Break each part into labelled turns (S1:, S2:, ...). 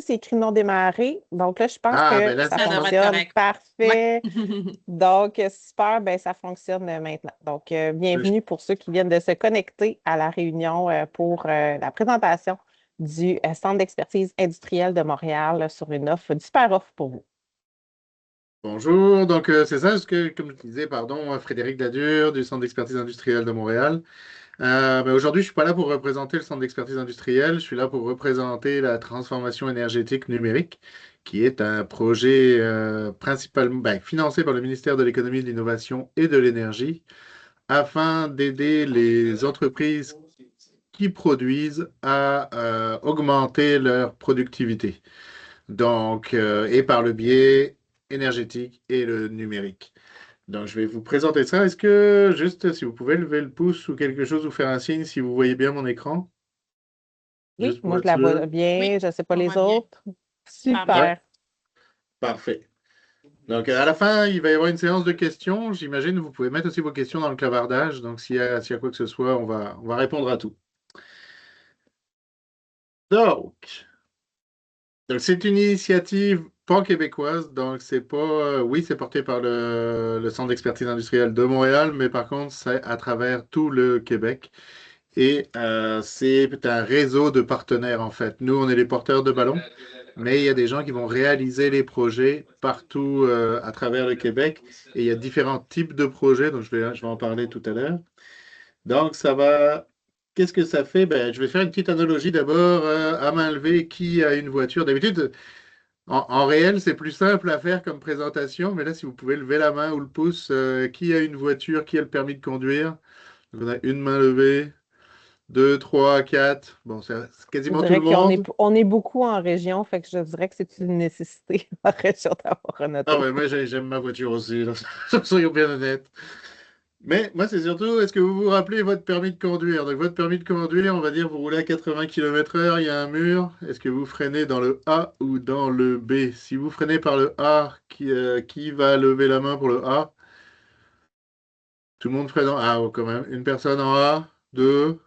S1: c'est écrit non démarré. Donc là, je pense
S2: Ah,
S1: que
S2: ben là,
S1: ça
S2: c'est
S3: Ça devrait être
S2: correct.
S1: fonctionne
S3: correct. Ouais.
S1: parfait. Donc, super, ben, ça fonctionne maintenant. Donc,
S2: Ben, je-
S1: bienvenue pour ceux qui viennent de se connecter à la réunion pour la présentation du Centre d'expertise industrielle de Montréal sur une offre, une super offre pour vous.
S2: Bonjour, donc c'est ça, comme je disais, pardon, Frédéric Dadur du Centre d'expertise industrielle de Montréal. Ben, aujourd'hui, je suis pas là pour représenter le Centre d'expertise industrielle, je suis là pour représenter la transformation énergétique numérique, qui est un projet principalement financé par le ministère de l'Économie, de l'Innovation et de l'Énergie, afin d'aider les entreprises qui produisent à augmenter leur productivité. Donc, et par le biais énergétique et le numérique. Donc, je vais vous présenter ça. Est-ce que, juste, si vous pouvez lever le pouce ou quelque chose ou faire un signe si vous voyez bien mon écran,
S1: Oui,
S2: juste pour
S1: moi, je
S2: être
S1: la vois
S2: sûr.
S1: bien.
S3: Oui,
S1: Je ne sais pas
S3: on
S1: les
S3: voit bien.
S1: autres.
S3: Parfait.
S2: Ouais,
S1: Super.
S2: parfait. Donc, à la fin, il va y avoir une séance de questions. J'imagine vous pouvez mettre aussi vos questions dans le clavardage. Donc, s'il y a quoi que ce soit, on va répondre à tout. Donc, Donc, c'est une initiative pan-québécoise, donc c'est pas, oui, c'est porté par le Centre d'expertise industrielle de Montréal, mais par contre, c'est à travers tout le Québec. Et c'est un réseau de partenaires, en fait. Nous, on est les porteurs de ballons, mais il y a des gens qui vont réaliser les projets partout à travers le Québec. Et il y a différents types de projets, donc je vais en parler tout à l'heure. Donc, ça va. Qu'est-ce que ça fait? Ben, je vais faire une petite analogie d'abord à main levée. Qui a une voiture? D'habitude, en réel, c'est plus simple à faire comme présentation, mais là, si vous pouvez lever la main ou le pouce, qui a une voiture, qui a le permis de conduire? Donc, on a une main levée, deux, trois, quatre. Bon, c'est
S1: Je
S2: quasiment tout le
S1: dirais
S2: monde.
S1: on est beaucoup en région, fait que je dirais que c'est une nécessité en région d'avoir un
S2: Ah
S1: auto.
S2: ouais, moi j'aime ma voiture aussi, là. Soyons bien honnêtes. Mais moi, c'est surtout, est-ce que vous vous rappelez votre permis de conduire? Donc, votre permis de conduire, on va dire, vous roulez à 80 km/h, il y a un mur. Est-ce que vous freinez dans le A ou dans le B? Si vous freinez par le A, qui va lever la main pour le A? Tout le monde freine en A, oh, quand même. Une personne en A, deux.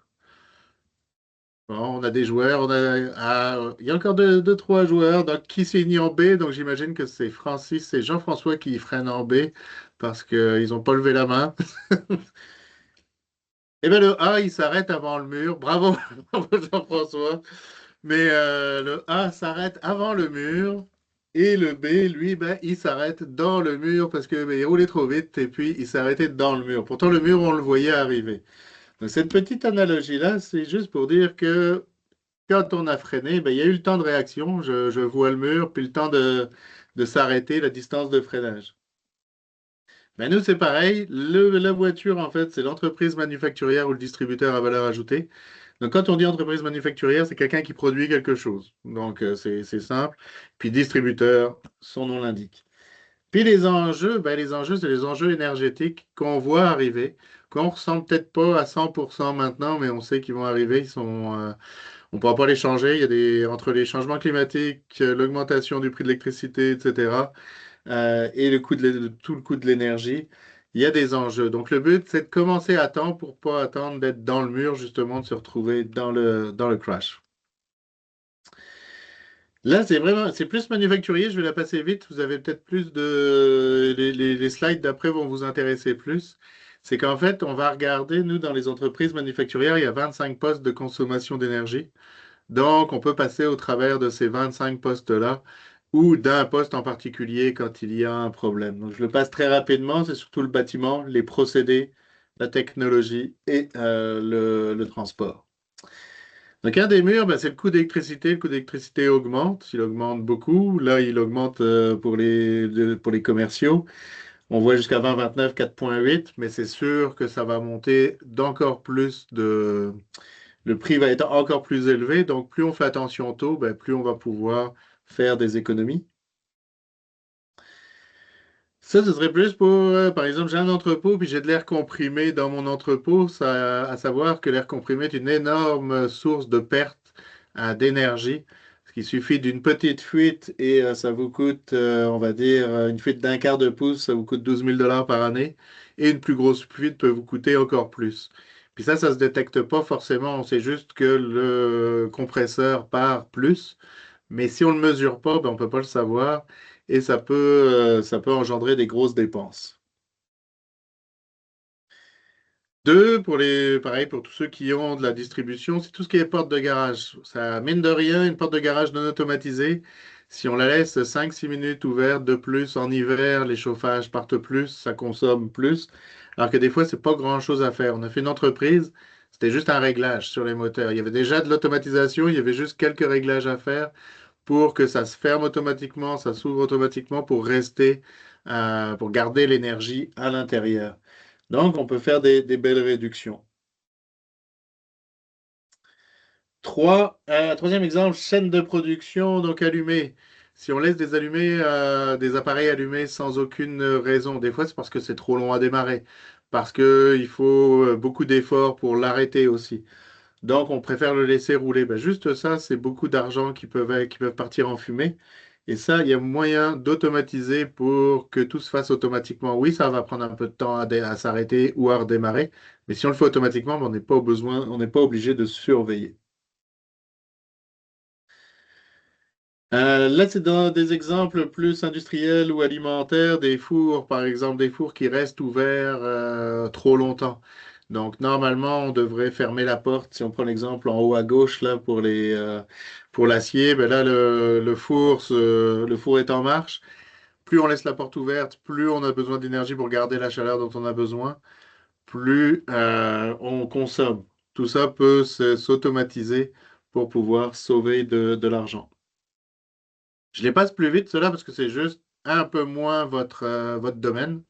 S2: Bon, on a des joueurs, il y a encore deux, trois joueurs. Donc, qui signe en B? Donc, j'imagine que c'est Francis et Jean-François qui freinent en B parce qu'ils n'ont pas levé la main. Eh bien, le A, il s'arrête avant le mur. Bravo, bravo Jean-François. Mais le A s'arrête avant le mur. Et le B, lui, ben, il s'arrête dans le mur parce que ben, il roulait trop vite et puis il s'est arrêté dans le mur. Pourtant, le mur, on le voyait arriver. Donc, cette petite analogie-là, c'est juste pour dire que quand on a freiné, ben, il y a eu le temps de réaction. Je vois le mur, puis le temps de s'arrêter, la distance de freinage. Ben, nous, c'est pareil. La voiture, en fait, c'est l'entreprise manufacturière ou le distributeur à valeur ajoutée. Donc, quand on dit entreprise manufacturière, c'est quelqu'un qui produit quelque chose. Donc, c'est simple. Puis, distributeur, son nom l'indique. Puis, les enjeux, c'est les enjeux énergétiques qu'on voit arriver, qu'on ressent peut-être pas à 100% maintenant, mais on sait qu'ils vont arriver. On ne pourra pas les changer. Entre les changements climatiques, l'augmentation du prix de l'électricité, etc., et tout le coût de l'énergie, il y a des enjeux. Donc, le but, c'est de commencer à temps pour pas attendre d'être dans le mur, justement, de se retrouver dans le crash. Là, c'est plus manufacturier. Je vais la passer vite. Vous avez peut-être plus les slides d'après vont vous intéresser plus. C'est qu'en fait, on va regarder, nous, dans les entreprises manufacturières, il y a 25 postes de consommation d'énergie. Donc, on peut passer au travers de ces 25 postes-là ou d'un poste en particulier quand il y a un problème. Donc, je le passe très rapidement. C'est surtout le bâtiment, les procédés, la technologie et le transport. Donc, un des murs, ben, c'est le coût d'électricité. Le coût d'électricité augmente. Il augmente beaucoup. Là, il augmente pour les commerciaux. On voit jusqu'à 2029, 4,8, mais c'est sûr que ça va monter d'encore plus le prix va être encore plus élevé, donc plus on fait attention tôt, ben, plus on va pouvoir faire des économies. Ça, ce serait plus pour, par exemple, j'ai un entrepôt, puis j'ai de l'air comprimé dans mon entrepôt, à savoir que l'air comprimé est une énorme source de perte d'énergie. Parce qu'il suffit d'une petite fuite et ça vous coûte, on va dire, une fuite d'un quart de pouce, ça vous coûte 12 000 par année. Et une plus grosse fuite peut vous coûter encore plus. Puis ça se détecte pas forcément. On sait juste que le compresseur part plus. Mais si on ne le mesure pas, ben, on ne peut pas le savoir et ça peut engendrer des grosses dépenses. Deux, pareil, pour tous ceux qui ont de la distribution, c'est tout ce qui est porte de garage. Ça, mine de rien, une porte de garage non automatisée, si on la laisse 5 6 minutes ouverte de plus en hiver, les chauffages partent plus, ça consomme plus. Alors que des fois, c'est pas grand-chose à faire. On a fait une entreprise, c'était juste un réglage sur les moteurs. Il y avait déjà de l'automatisation, il y avait juste quelques réglages à faire pour que ça se ferme automatiquement, ça s'ouvre automatiquement pour rester, pour garder l'énergie à l'intérieur. Donc, on peut faire des belles réductions. Troisième exemple, chaîne de production, donc allumée. Si on laisse des appareils allumés sans aucune raison, des fois c'est parce que c'est trop long à démarrer, parce qu'il faut beaucoup d'efforts pour l'arrêter aussi. Donc, on préfère le laisser rouler. Ben, juste ça, c'est beaucoup d'argent qui peuvent partir en fumée. Et ça, il y a moyen d'automatiser pour que tout se fasse automatiquement. Oui, ça va prendre un peu de temps à s'arrêter ou à redémarrer. Mais si on le fait automatiquement, ben, on n'est pas obligé de surveiller. Là, c'est dans des exemples plus industriels ou alimentaires, des fours, par exemple, des fours qui restent ouverts trop longtemps. Donc, normalement, on devrait fermer la porte. Si on prend l'exemple en haut à gauche, là, pour l'acier, ben là, le four est en marche. Plus on laisse la porte ouverte, plus on a besoin d'énergie pour garder la chaleur dont on a besoin, plus on consomme. Tout ça peut s'automatiser pour pouvoir sauver de l'argent. Je les passe plus vite, cela, parce que c'est juste un peu moins votre domaine.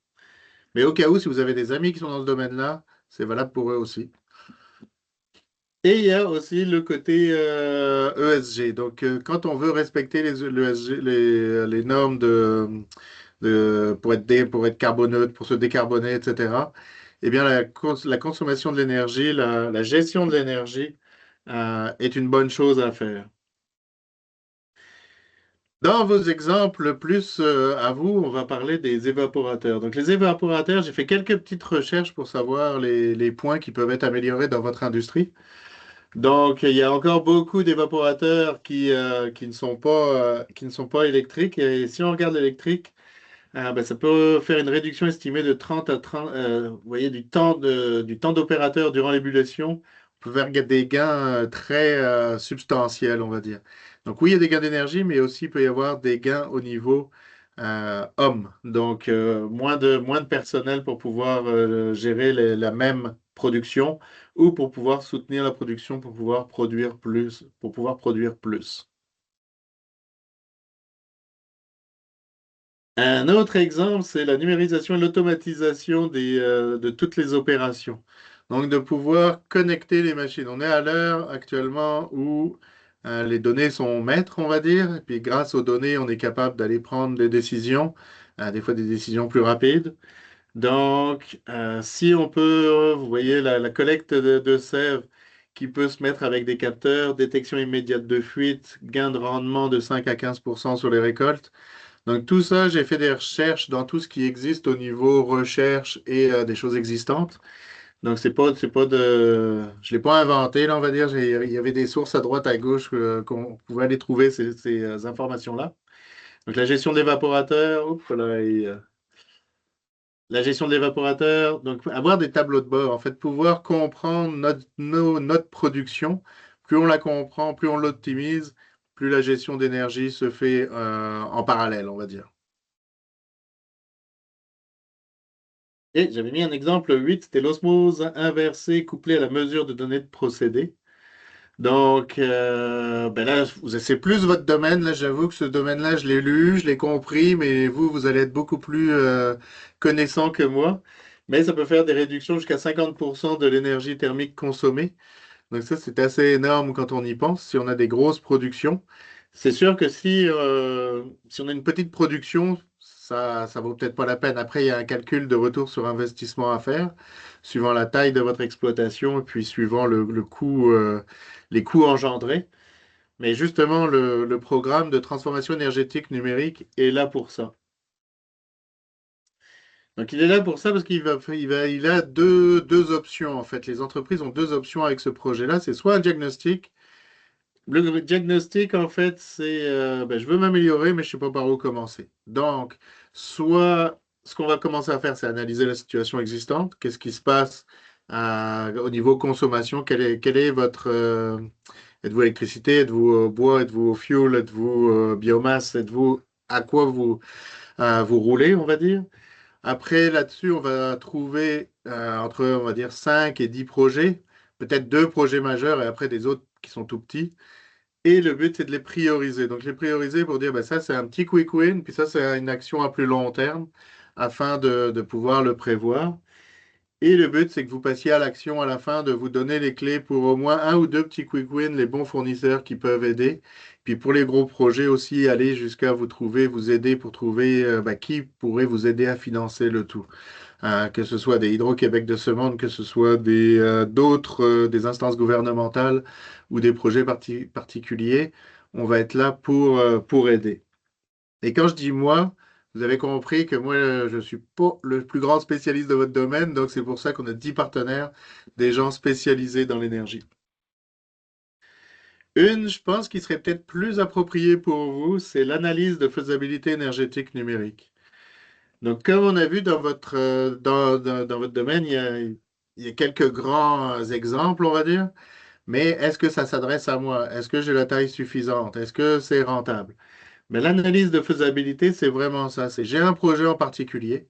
S2: Mais au cas où, si vous avez des amis qui sont dans ce domaine-là, c'est valable pour eux aussi. Et il y a aussi le côté ESG. Donc, quand on veut respecter les ESG, les normes pour être carboneutre, pour se décarboner, etc., eh bien, la consommation de l'énergie, la gestion de l'énergie, est une bonne chose à faire. Dans vos exemples plus à vous, on va parler des évaporateurs. Donc les évaporateurs, j'ai fait quelques petites recherches pour savoir les points qui peuvent être améliorés dans votre industrie. Donc il y a encore beaucoup d'évaporateurs qui ne sont pas électriques. Et si on regarde l'électrique, ben, ça peut faire une réduction estimée de 30 à 30, vous voyez, du temps d'opérateur durant l'ébullition. On peut faire des gains très substantiels, on va dire. Donc oui, il y a des gains d'énergie, mais aussi il peut y avoir des gains au niveau homme. Donc moins de personnel pour pouvoir gérer la même production ou pour pouvoir soutenir la production, pour pouvoir produire plus, pour pouvoir produire plus. Un autre exemple, c'est la numérisation et l'automatisation de toutes les opérations. Donc, de pouvoir connecter les machines. On est à l'heure actuellement où les données sont maîtres, on va dire, et puis grâce aux données, on est capable d'aller prendre des décisions, des fois des décisions plus rapides. Donc, si on peut, vous voyez, la collecte de sève qui peut se mettre avec des capteurs, détection immédiate de fuite, gain de rendement de 5 à 15% sur les récoltes. Donc tout ça, j'ai fait des recherches dans tout ce qui existe au niveau recherche et des choses existantes. Donc c'est pas je l'ai pas inventé là, on va dire. Il y avait des sources à droite, à gauche qu'on pouvait aller trouver ces informations-là. Donc la gestion d'évaporateurs, oups, là, la gestion de l'évaporateur, donc avoir des tableaux de bord, en fait, pouvoir comprendre notre production. Plus on la comprend, plus on l'optimise, plus la gestion d'énergie se fait en parallèle, on va dire. Et j'avais mis un exemple 8, c'était l'osmose inversée couplée à la mesure de données de procédé. Donc ben là, c'est plus votre domaine. Là, j'avoue que ce domaine-là, je l'ai lu, je l'ai compris, mais vous allez être beaucoup plus connaissant que moi. Mais ça peut faire des réductions jusqu'à 50% de l'énergie thermique consommée. Donc ça, c'est assez énorme quand on y pense, si on a des grosses productions. C'est sûr que si on a une petite production, ça vaut peut-être pas la peine. Après, il y a un calcul de retour sur investissement à faire, suivant la taille de votre exploitation et puis suivant le coût, les coûts engendrés. Mais justement, le programme de transformation énergétique numérique est là pour ça. Donc il est là pour ça parce il a deux options en fait. Les entreprises ont deux options avec ce projet-là. C'est soit un diagnostic Le diagnostic, en fait, c'est ben, je veux m'améliorer, mais je ne sais pas par où commencer. Donc, soit ce qu'on va commencer à faire, c'est analyser la situation existante. Qu'est-ce qui se passe au niveau consommation? Quel est votre. Êtes-vous électricité? Êtes-vous bois? Êtes-vous fuel? Êtes-vous biomasse? Êtes-vous à quoi vous roulez, on va dire? Après, là-dessus, on va trouver entre, on va dire, 5 et 10 projets, peut-être deux projets majeurs et après des autres qui sont tout petits. Et le but, c'est de les prioriser. Donc, les prioriser pour dire, ben, ça, c'est un petit quick win, puis ça, c'est une action à plus long terme, afin de pouvoir le prévoir. Et le but, c'est que vous passiez à l'action à la fin, de vous donner les clés pour au moins un ou deux petits quick wins, les bons fournisseurs qui peuvent aider. Puis pour les gros projets aussi, aller jusqu'à vous aider pour trouver ben, qui pourrait vous aider à financer le tout. Que ce soit des Hydro-Québec de ce monde, que ce soit d'autres, des instances gouvernementales ou des projets particuliers, on va être là pour aider. Et quand je dis moi, vous avez compris que moi, je ne suis pas le plus grand spécialiste de votre domaine, donc c'est pour ça qu'on a 10 partenaires, des gens spécialisés dans l'énergie. Une, je pense, qui serait peut-être plus appropriée pour vous, c'est l'analyse de faisabilité énergétique numérique. Donc, comme on a vu dans votre domaine, il y a quelques grands exemples, on va dire, mais est-ce que ça s'adresse à moi? Est-ce que j'ai la taille suffisante? Est-ce que c'est rentable? Mais l'analyse de faisabilité, c'est vraiment ça. C'est j'ai un projet en particulier.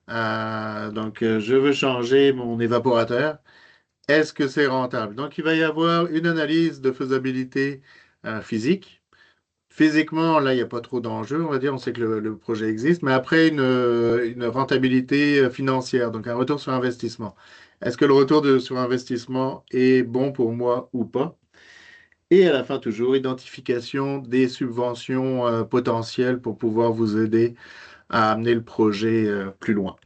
S2: Donc, je veux changer mon évaporateur. Est-ce que c'est rentable? Donc, il va y avoir une analyse de faisabilité physique. Physiquement, là, il n'y a pas trop d'enjeux, on va dire. On sait que le projet existe. Mais après, une rentabilité financière, donc un retour sur investissement. Est-ce que le retour sur investissement est bon pour moi ou pas? Et à la fin, toujours, identification des subventions potentielles pour pouvoir vous aider à amener le projet plus loin.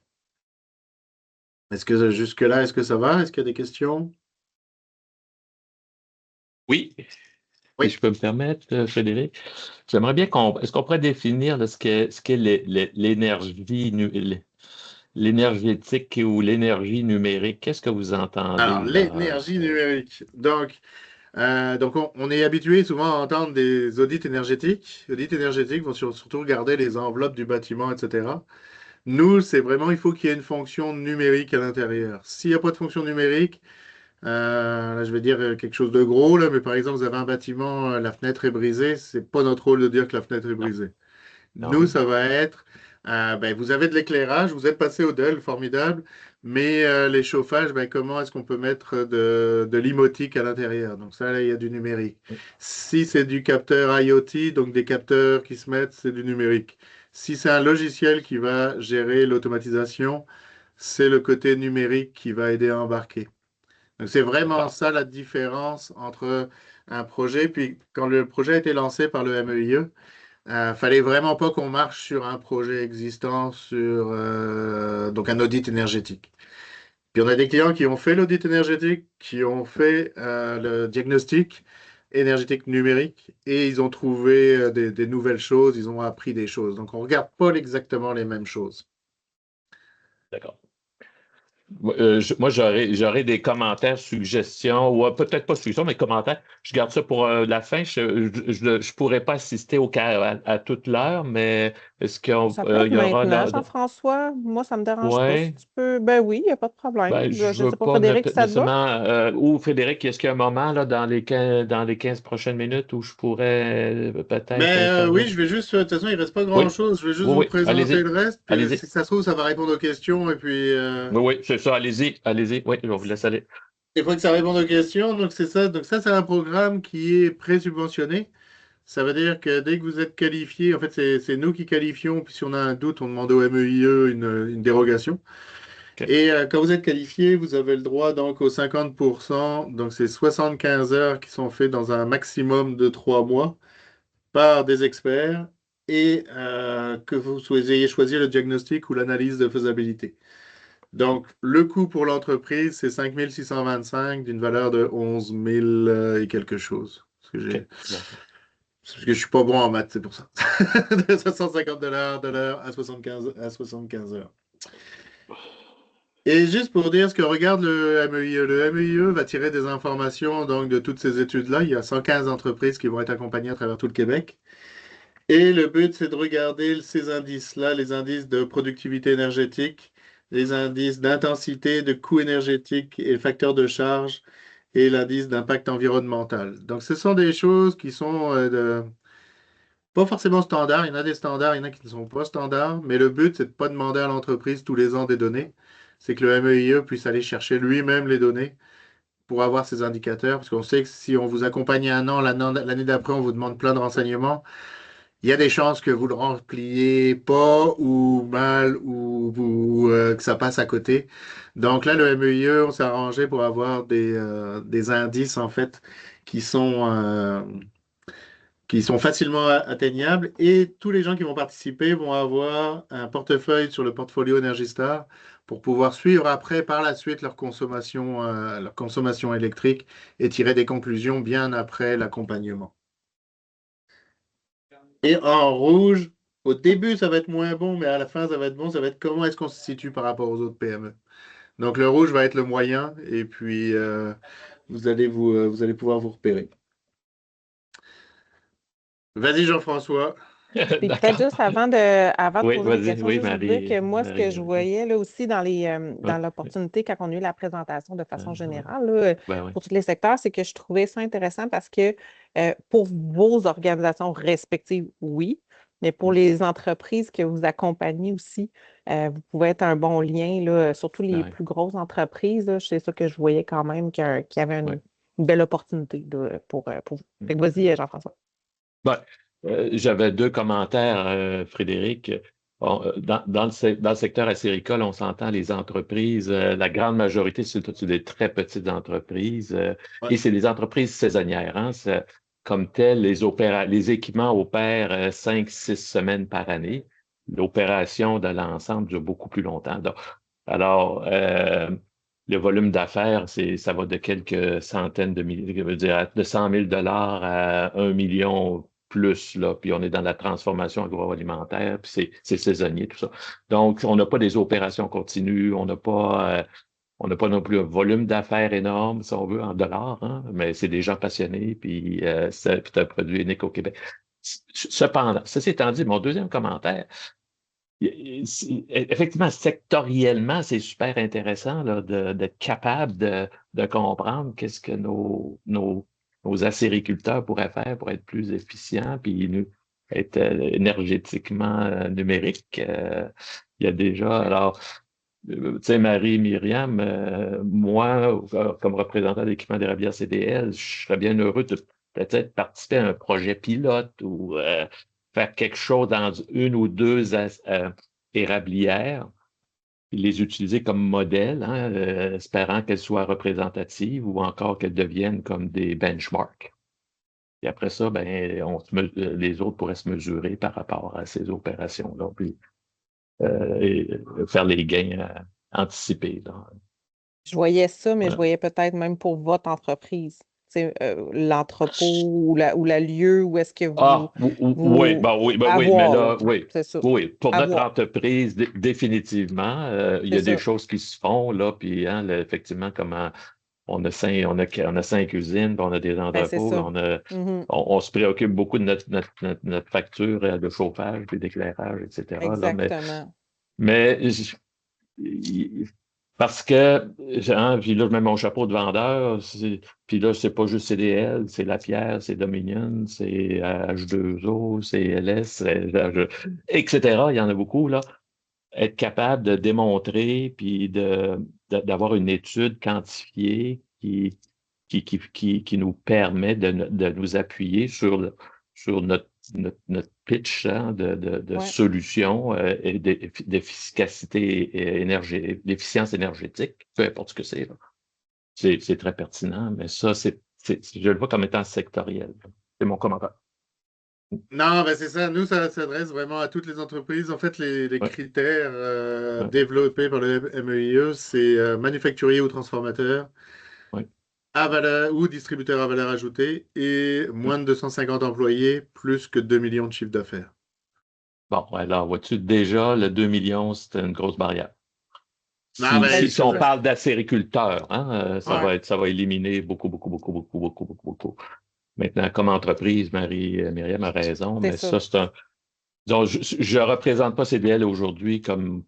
S2: Est-ce que jusque-là, est-ce que ça va? Est-ce qu'il y a des questions?
S3: Oui, si
S2: Oui.
S3: je peux me permettre, Frédéric, j'aimerais bien est-ce qu'on pourrait définir là, ce qu'est l'énergétique ou l'énergie numérique? Qu'est-ce que vous
S2: Alors,
S3: entendez là?
S2: l'énergie numérique. Donc on est habitué souvent à entendre des audits énergétiques. Audits énergétiques vont surtout regarder les enveloppes du bâtiment, etc. Nous, c'est vraiment, il faut qu'il y ait une fonction numérique à l'intérieur. S'il n'y a pas de fonction numérique, là, je vais dire quelque chose de gros, là, mais par exemple, vous avez un bâtiment, la fenêtre est brisée, c'est pas notre rôle de dire que la fenêtre est
S3: Non,
S2: brisée. Nous,
S3: non.
S2: ça va être, ben, vous avez de l'éclairage, vous êtes passé au DEL, formidable, mais les chauffages, ben, comment est-ce qu'on peut mettre de l'IMOTIC à l'intérieur? Donc ça, là, il y a du numérique. Si c'est du capteur IoT, donc des capteurs qui se mettent, c'est du numérique. Si c'est un logiciel qui va gérer l'automatisation, c'est le côté numérique qui va aider à embarquer. Donc c'est vraiment
S3: D'accord.
S2: ça la différence entre un projet, puis quand le projet a été lancé par le MEIE, fallait vraiment pas qu'on marche sur un projet existant, sur donc un audit énergétique. Puis on a des clients qui ont fait l'audit énergétique, qui ont fait le diagnostic énergétique numérique et ils ont trouvé des nouvelles choses, ils ont appris des choses. Donc on regarde pas exactement les mêmes choses.
S3: D'accord. Moi, j'aurais des commentaires, suggestions, ou peut-être pas suggestions, mais commentaires. Je garde ça pour la fin. Je pourrais pas assister à toute l'heure, mais est-ce qu'il
S1: Ça peut être
S3: y aura
S1: maintenant, Jean-François. Moi, ça ne me dérange pas. Si
S3: ouais.
S1: tu peux, ben oui, il n'y a pas de problème.
S3: Ben,
S1: Je
S3: je
S1: ne
S3: veux
S1: sais pas,
S3: pas
S1: Frédéric, si ça te va?
S3: nécessairement. Ou Frédéric, est-ce qu'il y a un moment là, dans les 15 prochaines minutes où je pourrais peut-être
S2: Mais oui,
S3: intervenir?
S2: je vais juste, de toute façon, il reste pas
S3: Oui,
S2: grand-chose. Je vais juste
S3: oui,
S2: vous
S3: oui.
S2: présenter
S3: Allez-y.
S2: le reste. Puis si
S3: Allez-y.
S2: ça se trouve, ça va répondre aux questions. Et puis,
S3: Oui, oui, c'est ça. Allez-y. Allez-y. Oui, je vous laisse aller.
S2: il faut que ça réponde aux questions. Donc, c'est ça. Donc, ça, c'est un programme qui est pré-subventionné. Ça veut dire que dès que vous êtes qualifié, en fait, c'est nous qui qualifions. Puis, si on a un doute, on demande au MEIE une dérogation.
S3: OK.
S2: Et quand vous êtes qualifié, vous avez le droit donc aux 50%. Donc, c'est 75 heures qui sont faites dans un maximum de 3 mois par des experts et que vous ayez choisi le diagnostic ou l'analyse de faisabilité. Donc, le coût pour l'entreprise, c'est 5 625 d'une valeur de 11 000 et quelque chose.
S3: OK. D'accord.
S2: Parce que je suis pas bon en maths, c'est pour ça. De 150 de l'heure à 75 heures. Et juste pour dire ce que regarde le MEIE, le MEIE va tirer des informations donc, de toutes ces études-là. Il y a 115 entreprises qui vont être accompagnées à travers tout le Québec. Et le but, c'est de regarder ces indices-là, les indices de productivité énergétique, les indices d'intensité, de coût énergétique et le facteur de charge et l'indice d'impact environnemental. Donc, ce sont des choses qui sont pas forcément standards. Il y en a des standards, il y en a qui ne sont pas standards, mais le but, c'est de ne pas demander à l'entreprise tous les ans des données. C'est que le MEIE puisse aller chercher lui-même les données pour avoir ces indicateurs, parce qu'on sait que si on vous accompagne un an, l'année d'après, on vous demande plein de renseignements, il y a des chances que vous le rempliez pas ou mal que ça passe à côté. Donc là, le MEIE, on s'est arrangé pour avoir des indices en fait qui sont qui sont facilement atteignables et tous les gens qui vont participer vont avoir un portefeuille sur le portfolio Energy Star pour pouvoir suivre après par la suite leur consommation électrique et tirer des conclusions bien après l'accompagnement. Et en rouge, au début, ça va être moins bon, mais à la fin, ça va être bon. Ça va être comment est-ce qu'on se situe par rapport aux autres PME. Donc, le rouge va être le moyen, et puis vous allez pouvoir vous repérer. Vas-y, Jean-François.
S1: Puis peut-être
S3: D'accord.
S1: juste avant de
S3: Oui,
S1: poser des
S3: vas-y,
S1: questions,
S3: oui,
S1: juste vous dire que moi, ce que je
S3: Marie.
S1: voyais là aussi
S3: Oui,
S1: dans l'opportunité, quand on a eu la présentation de façon
S3: oui.
S1: générale, là,
S3: Ben oui.
S1: pour tous les secteurs, c'est que je trouvais ça intéressant parce que pour vos organisations respectives, oui, mais pour les entreprises que vous accompagnez aussi, vous pouvez être un bon lien, là, surtout les
S3: Ben oui.
S1: plus grosses entreprises, là, c'est ça que je voyais quand même qu'il y avait
S3: Oui.
S1: une belle opportunité là, pour vous. Fait que vas-y, Jean-François.
S3: Ben, j'avais deux commentaires, Frédéric. Bon, dans le secteur acéricole, on s'entend les entreprises, la grande majorité, c'est des très petites entreprises
S2: Ouais.
S3: et c'est des entreprises saisonnières. Hein. Comme tel, les équipements opèrent 5, 6 semaines par année. L'opération de l'ensemble dure beaucoup plus longtemps. Alors, le volume d'affaires, ça va de quelques centaines de milliers, je veux dire, de 100 000 à 1 million plus, là, puis on est dans la transformation agroalimentaire, puis c'est saisonnier, tout ça. Donc, on n'a pas des opérations continues, on n'a pas non plus un volume d'affaires énorme, si on veut, en dollars, hein, mais c'est des gens passionnés, puis c'est un produit unique au Québec. Cependant, ceci étant dit, mon deuxième commentaire, effectivement, sectoriellement, c'est super intéressant là, d'être capable de comprendre qu'est-ce que nos acériculteurs pourraient faire pour être plus efficients, puis être énergétiquement numériques. Il y a déjà, alors, tu sais, Marie-Myriam, moi, comme représentant d'équipement d'érablière CDL, je serais bien heureux de peut-être participer à un projet pilote ou faire quelque chose dans une ou deux érablières, puis les utiliser comme modèle, hein, espérant qu'elles soient représentatives ou encore qu'elles deviennent comme des benchmarks. Et après ça, ben, les autres pourraient se mesurer par rapport à ces opérations-là, puis et faire les gains anticipés. Là.
S1: Je voyais ça, mais je
S3: Voilà.
S1: voyais peut-être même pour votre entreprise. Tu sais, l'entrepôt ou la lieu où est-ce que
S3: Ah, oui,
S1: vous
S3: oui, mais
S1: avoir, là.
S3: là, oui,
S1: C'est ça.
S3: oui, pour notre
S1: Avoir.
S3: entreprise, définitivement, il y
S1: C'est
S3: a des
S1: ça.
S3: choses qui se font, là, puis hein, effectivement, comment on a 5 usines, puis on a des
S1: Ben, c'est
S3: entrepôts, puis
S1: ça. Mhm.
S3: on se préoccupe beaucoup de notre facture de chauffage, puis d'éclairage, etc. Là,
S1: Exactement.
S3: mais parce que, hein, puis là, je mets mon chapeau de vendeur, puis là, c'est pas juste CDL, c'est Lapierre, c'est Dominion, c'est H2O, c'est LS, etc. Il y en a beaucoup, là. Être capable de démontrer, puis d'avoir une étude quantifiée qui nous permet de nous appuyer sur notre pitch hein, de
S1: Ouais.
S3: solution et d'efficacité d'efficience énergétique, peu importe ce que c'est. Là. C'est très pertinent, mais ça, je le vois comme étant sectoriel. C'est mon commentaire.
S2: Non, ben c'est ça. Nous, ça s'adresse vraiment à toutes les entreprises. En fait, les
S3: Ouais,
S2: critères
S3: ouais,
S2: développés par le MEIE, c'est manufacturier ou transformateur,
S3: ouais.
S2: ou distributeur à valeur ajoutée, et
S3: Mm.
S2: moins de 250 employés, plus que 2 millions de chiffre d'affaires.
S3: Bon, alors, vois-tu, déjà, le 2 millions, c'est une grosse barrière.
S2: Non, ben,
S3: Si
S1: c'est
S3: on
S1: ça.
S3: parle d'acériculteurs, hein,
S2: Ouais.
S3: ça va éliminer beaucoup. Maintenant, comme entreprise, Myriam a raison,
S1: C'est
S3: mais
S1: ça.
S3: ça, c'est un. Donc, je ne représente pas CDL aujourd'hui comme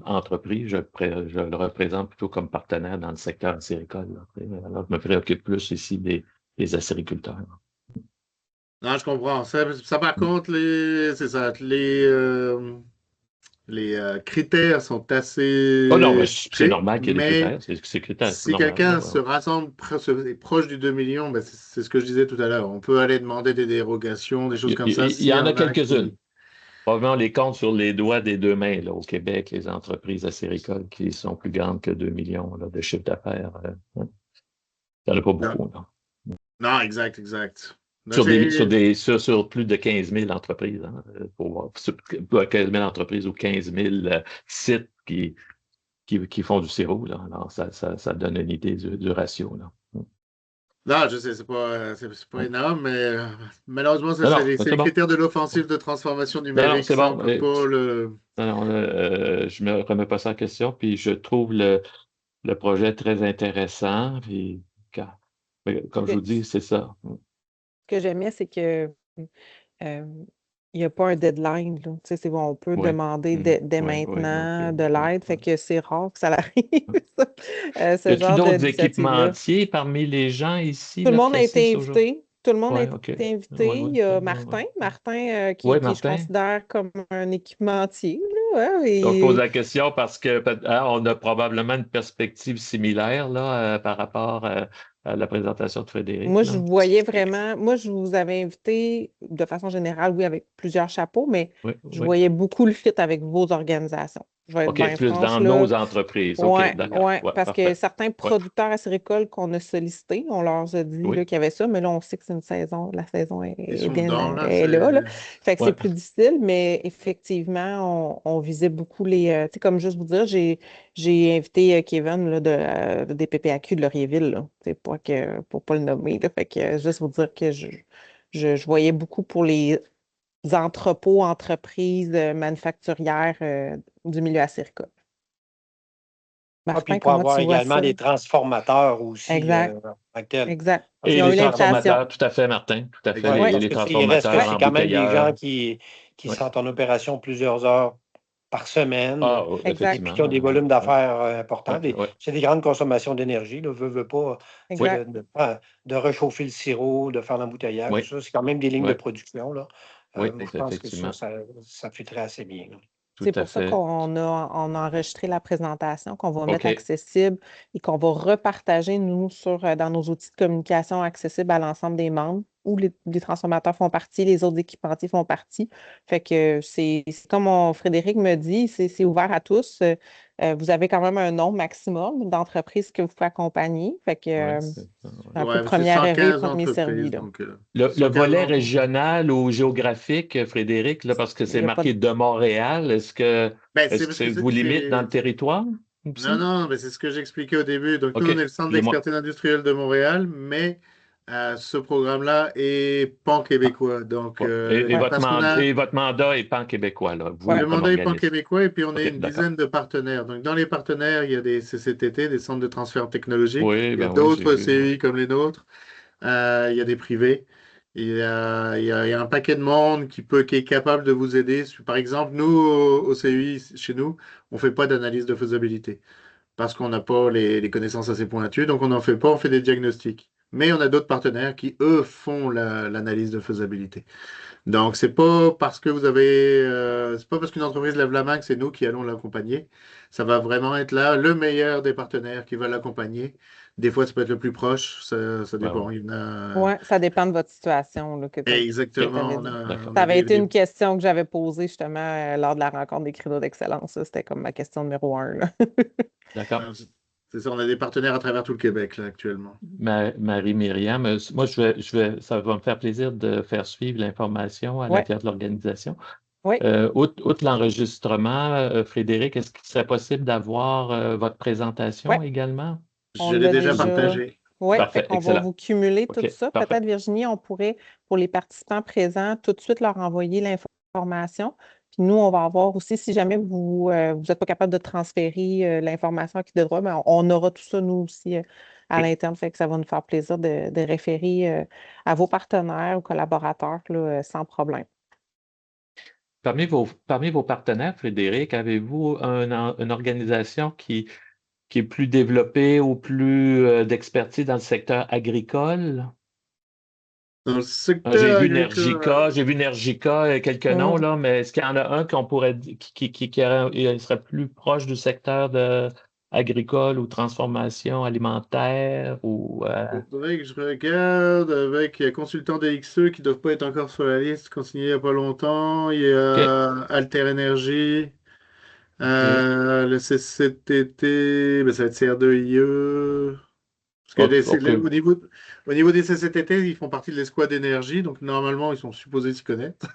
S3: entreprise, je le représente plutôt comme partenaire dans le secteur acéricole. Là, alors, je me préoccupe plus ici des acériculteurs.
S2: Non, je comprends. Ça, par contre, c'est ça. Les critères sont
S3: Oh non, mais
S2: assez
S3: c'est
S2: stricts,
S3: normal qu'il y ait des
S2: mais
S3: critères, c'est critères, c'est
S2: si
S3: normal.
S2: quelqu'un
S3: Ouais,
S2: se rassemble est proche du 2 millions, ben, c'est ce que je disais tout à l'heure. On peut aller demander des dérogations, des choses comme ça,
S3: Il
S2: s'il
S3: y
S2: y
S3: en a
S2: en a
S3: qui,
S2: qui.
S3: probablement, on les compte sur les doigts des deux mains, là, au Québec, les entreprises acéricoles qui sont plus grandes que 2 millions là, de chiffre d'affaires. Hein. Il n'y en a pas
S2: Non,
S3: beaucoup, là.
S2: non, exact. Ben, c'est.
S3: Sur plus de 15 000 entreprises, hein, pour voir. Sur 15 000 entreprises ou 15 000 sites qui font du sirop, là. Alors, ça donne une idée du ratio, là.
S2: Non, je sais, c'est pas énorme, mais malheureusement, ça,
S3: Non, non,
S2: c'est
S3: c'est
S2: les
S3: bon.
S2: critères de l'offensive de transformation
S3: Non, non,
S2: numérique.
S3: c'est
S2: Ça, on
S3: bon.
S2: peut pas le.
S3: Non, non, je me remets pas ça en question, puis je trouve le projet très intéressant, puis mais comme je vous dis, c'est ça.
S1: Ce que j'aimais, c'est que il n'y a pas un deadline. Là. Tu sais, c'est bon, on peut
S3: Oui.
S1: demander dès
S3: Oui, donc,
S1: maintenant de l'aide, fait que c'est rare que ça arrive, ça,
S3: y
S1: ce
S3: a-t-il
S1: genre
S3: d'autres
S1: d'initiative-là.
S3: équipementiers parmi les gens ici
S1: Tout le
S3: là,
S1: monde
S3: qui
S1: a été
S3: assistent aujourd'hui?
S1: invité. Tout le monde a
S3: Oui,
S1: été
S3: OK. Oui,
S1: invité.
S3: oui.
S1: Il y a Martin
S3: Oui,
S1: qui je
S3: Martin.
S1: considère comme un équipementier. Là, ouais,
S3: Donc, je pose
S1: et
S3: la question parce que on a probablement une perspective similaire là, par rapport à la présentation de Frédéric.
S1: moi, je
S3: Là.
S1: voyais vraiment, moi, je vous avais invité de façon générale, oui, avec plusieurs chapeaux, mais
S3: Oui,
S1: je
S3: oui.
S1: voyais beaucoup le fit avec vos organisations. Je vais être
S3: OK,
S1: bien
S3: plus
S1: franche,
S3: dans
S1: là.
S3: nos entreprises. OK,
S1: Oui,
S3: d'accord.
S1: ouais,
S3: Ouais,
S1: parce que
S3: parfait.
S1: certains
S3: Ouais,
S1: producteurs acéricoles qu'on a sollicités, on leur a dit
S3: oui.
S1: là, qu'il y avait ça, mais là, on sait que c'est une saison, la saison
S2: Ils
S1: est
S2: sont
S1: bien
S2: dedans, là.
S1: est là, là. Fait que c'est
S3: Ouais.
S1: plus difficile, mais effectivement, on visait beaucoup les. Tu sais, comme juste vous dire, j'ai invité Kevin là, des PPAQ de Laurierville, là. C'est pour pas le nommer, là. Fait que juste vous dire que je voyais beaucoup pour les entrepôts, entreprises manufacturières du milieu acéricole.
S4: Ah, puis
S1: Martin,
S4: il pourrait
S1: comment
S4: avoir
S1: tu vois
S4: également
S1: ça?
S4: des transformateurs aussi
S1: Exact,
S4: en tant que tel.
S1: exact.
S4: Parce
S3: Et
S1: Ils
S4: que
S1: ont
S3: les
S1: eu l'invitation.
S3: transformateurs, tout à fait, Martin, tout à fait.
S4: ouais,
S2: Exact.
S1: Oui,
S4: parce
S3: Les
S4: que il reste que
S3: transformateurs,
S4: c'est quand même des gens
S3: embouteilleurs.
S4: qui
S3: Oui.
S4: sont en opération plusieurs heures par semaine
S3: Ah, oui,
S1: exact,
S4: et puis qui ont
S3: effectivement.
S4: des volumes
S3: Ouais,
S4: d'affaires
S3: ouais,
S4: importants.
S3: ouais.
S4: C'est des grandes consommations d'énergie, là, veut pas, tu sais,
S1: exact.
S4: de réchauffer le sirop, de faire l'embouteillage, tout
S3: Oui,
S4: ça. C'est quand même des lignes de
S3: oui,
S4: production, là.
S3: oui,
S4: Moi, je pense que
S3: effectivement.
S4: ça fitterait assez bien, là.
S3: Tout
S1: C'est
S3: à
S1: pour ça
S3: fait.
S1: on a enregistré la présentation, qu'on va mettre
S3: OK.
S1: accessible et qu'on va repartager, nous, dans nos outils de communication accessibles à l'ensemble des membres, où les transformateurs font partie, les autres équipementiers font partie. Fait que c'est comme Frédéric me dit, c'est ouvert à tous. Vous avez quand même un nombre maximum d'entreprises que vous pouvez accompagner. Fait que
S3: Oui, c'est ça, ouais.
S1: un peu
S2: Ouais, c'est
S1: premier arrivé,
S2: 115
S1: premier servi,
S2: entreprises.
S1: là.
S2: Donc,
S3: Le
S2: 115
S3: volet
S2: entreprises.
S3: régional ou géographique, Frédéric, là, parce que
S1: Il
S3: c'est
S1: y a pas de...
S3: marqué de Montréal,
S2: Ben,
S3: est-ce
S2: c'est
S3: que
S2: parce que
S3: vous limite dans le territoire
S2: Non,
S3: aussi?
S2: non, mais c'est ce que j'expliquais au début. Donc, nous,
S3: OK.
S2: on est le Centre d'expertise industrielle de Montréal, mais ce programme-là est pan-québécois. Donc,
S3: Ouais.
S1: Ouais,
S3: Et votre mandat est pan-québécois, là,
S1: ouais.
S3: vous
S2: le
S3: comme
S2: mandat est
S3: organisme.
S2: pan-québécois et puis on est
S3: OK,
S2: une
S3: d'accord.
S2: dizaine de partenaires. Donc, dans les partenaires, il y a des CCTT, des centres de transfert technologique.
S3: Oui,
S2: Il y a
S3: ben oui, j'ai
S2: d'autres
S3: vu. Ouais.
S2: CEI comme les nôtres. Il y a des privés. Il y a un paquet de monde qui est capable de vous aider. Par exemple, nous, au CEI, chez nous, on ne fait pas d'analyse de faisabilité parce qu'on n'a pas les connaissances assez pointues, donc on n'en fait pas, on fait des diagnostics. Mais on a d'autres partenaires qui, eux, font l'analyse de faisabilité. Donc, c'est pas parce qu'une entreprise lève la main que c'est nous qui allons l'accompagner. Ça va vraiment être là le meilleur des partenaires qui va l'accompagner. Des fois, ça peut être le plus proche, ça
S3: Ben
S2: dépend.
S3: oui.
S2: Il y en a...
S1: Ouais, ça dépend de votre situation, là, que tu
S3: OK,
S2: Exactement,
S1: avais dit.
S2: on
S3: d'accord.
S1: Ça
S2: a
S1: avait été
S2: des.
S1: une question que j'avais posée justement lors de la rencontre des créneaux d'excellence. Ça, c'était comme ma question numéro un, là.
S3: D'accord.
S2: C'est ça, on a des partenaires à travers tout le Québec, là, actuellement.
S3: Marie-Myriam, moi, ça va me faire plaisir de faire suivre l'information à
S1: Oui,
S3: l'intérieur de l'organisation.
S1: oui,
S3: Outre l'enregistrement, Frédéric, est-ce qu'il serait possible d'avoir votre
S1: oui.
S3: présentation également?
S1: On
S2: Je l'ai
S1: l'a
S2: déjà
S1: déjà.
S2: partagé.
S1: Oui, fait
S3: Parfait,
S1: qu'on va
S3: excellent.
S1: vous cumuler tout
S3: OK,
S1: ça.
S3: parfait.
S1: Peut-être, Virginie, on pourrait, pour les participants présents, tout de suite leur envoyer l'information. Puis nous, on va avoir aussi, si jamais vous n'êtes pas capable de transférer l'information à qui de droit, ben, on aura tout ça, nous aussi, à l'interne. Fait que ça va nous faire plaisir de référer à vos partenaires ou collaborateurs là, sans problème.
S3: Parmi vos partenaires, Frédéric, avez-vous une organisation qui est plus développée ou plus d'expertise dans le secteur agricole?
S2: Dans le
S3: J'ai
S2: secteur
S3: vu
S2: agricole,
S3: Energica, quelques noms, là, mais est-ce qu'il y en a un qu'on pourrait qui serait plus proche du secteur agricole ou transformation alimentaire ou
S2: faudrait que je regarde avec consultants DXE qui ne doivent pas être encore sur la liste, consigné il n'y a pas longtemps. Il y a Alter Energy, le CCTT, ben, ça va être CR2IE. Parce que au niveau des CCTT, ils font partie de l'escouade d'énergie, donc normalement, ils sont supposés s'y connaître.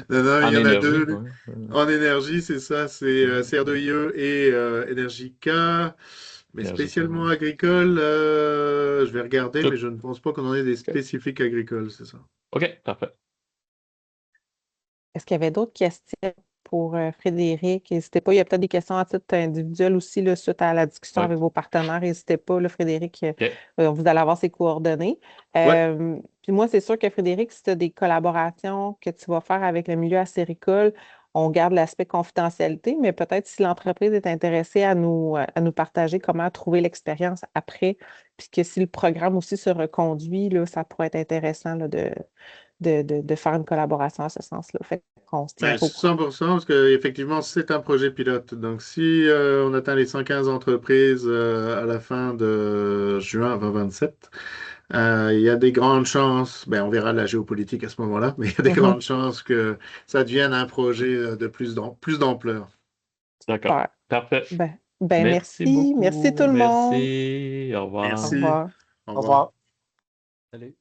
S2: Non, il
S3: en
S2: y en a
S3: énergie?
S2: deux.
S3: Ouais.
S2: En énergie, c'est ça, c'est CR2IE et Energica. Mais
S3: Energica,
S2: spécialement
S3: ouais.
S2: agricole, je vais regarder, mais
S3: Tout.
S2: je ne pense pas qu'on en ait des spécifiques agricoles, c'est ça.
S3: OK, parfait.
S1: Est-ce qu'il y avait d'autres questions pour Frédéric? N'hésitez pas, il y a peut-être des questions à titre individuel aussi là, suite à la discussion
S3: Ouais.
S1: avec vos partenaires. N'hésitez pas, là, Frédéric,
S3: OK.
S1: vous allez avoir ses coordonnées.
S2: Ouais.
S1: Puis moi, c'est sûr que Frédéric, si tu as des collaborations que tu vas faire avec le milieu acéricole, on garde l'aspect confidentialité, mais peut-être si l'entreprise est intéressée à nous partager comment trouver l'expérience après, puis que si le programme aussi se reconduit, là, ça pourrait être intéressant là, de faire une collaboration à ce sens-là. Fait qu'on se tient
S2: Ben,
S1: au courant.
S2: 100%, parce qu'effectivement, c'est un projet pilote. Donc, si on atteint les 115 entreprises à la fin de juin 2027, il y a des grandes chances, ben, on verra la géopolitique à ce moment-là, mais il y a des grandes chances que ça devienne un projet de plus d'ampleur.
S3: D'accord.
S1: Super.
S3: Parfait.
S1: Ben
S3: Merci
S1: merci. Merci tout
S3: beaucoup.
S1: le monde.
S3: Merci. Au revoir.
S1: Au
S2: Merci.
S1: revoir.
S2: Au
S4: Au
S2: revoir.
S4: revoir.
S3: Salut.